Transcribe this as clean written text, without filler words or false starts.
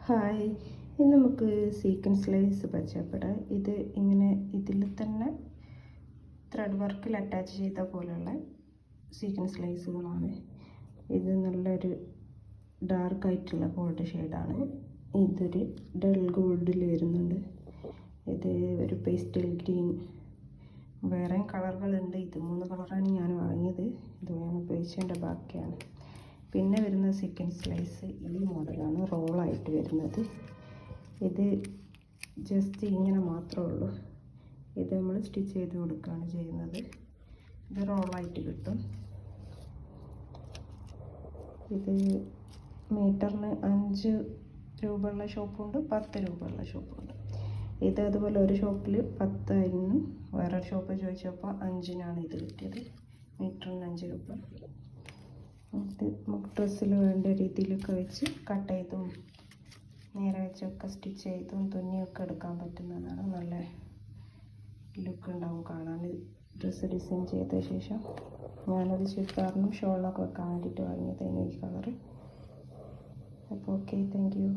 Hi, ഇന്ന് നമുക്ക് sequence lace പരിചയപ്പെടാം. ഇത് ഇങ്ങനെ ഇതിൽ തന്നെ ത്രെഡ് വർക്കിൽ അറ്റാച്ച് ചെയ്ത പോലെയുള്ള സീക്വൻസ് ലേസുകളാണ്. ഇത് നല്ലൊരു ഡാർക്കായിട്ടുള്ള ഗോൾഡ് ഷെയ്ഡാണ്. ഇതൊരു ഡൾ ഗോൾഡിൽ വരുന്നുണ്ട്. ഇത് ഒരു പേസ്റ്റൽ ഗ്രീൻ, വേറെ കളറുകളുണ്ട്. ഇത് 3 കളറാണ് ഞാൻ വാങ്ങിയത്. ഇത് ഞാൻ ഉപയോഗിച്ചതിൻ്റെ ബാക്കിയാണ്. പിന്നെ വരുന്ന സീക്വൻസ് ലേസ് ഈ മോഡലാണ്, റോളായിട്ട് വരുന്നത്. ഇത് ജസ്റ്റ് ഇങ്ങനെ മാത്രമേ ഉള്ളൂ. ഇത് നമ്മൾ സ്റ്റിച്ച് ചെയ്ത് കൊടുക്കുകയാണ് ചെയ്യുന്നത്. ഇത് റോളായിട്ട് കിട്ടും. ഇത് മീറ്ററിന് 5 രൂപയുള്ള ഷോപ്പുണ്ട്, 10 രൂപയുള്ള ഷോപ്പുണ്ട്. ഇത് അതുപോലെ ഒരു ഷോപ്പിൽ 10 ആയിരുന്നു, വേറൊരു ഷോപ്പ് ചോദിച്ചപ്പോൾ 5-നാണ് ഇത് കിട്ടിയത്. മീറ്ററിന് 5 രൂപ. ഇത് നമുക്ക് ഡ്രസ്സിൽ വേണ്ട രീതിയിലൊക്കെ വെച്ച് കട്ട് ചെയ്തും നേരെ വെച്ചൊക്കെ സ്റ്റിച്ച് ചെയ്തും തുന്നിയൊക്കെ എടുക്കാൻ പറ്റുന്നതാണ്. നല്ല ലുക്ക് ഉണ്ടാവും കാണാൻ. ഡ്രസ്സ് ഡിസൈൻ ചെയ്ത ശേഷം ഞാനത് ചുരിദാറിനും ഷോളിനൊക്കെ വെക്കാൻ വേണ്ടിയിട്ട് വാങ്ങിയതായിരുന്നു ഈ കളറ്. അപ്പോൾ ഓക്കെ, താങ്ക് യു.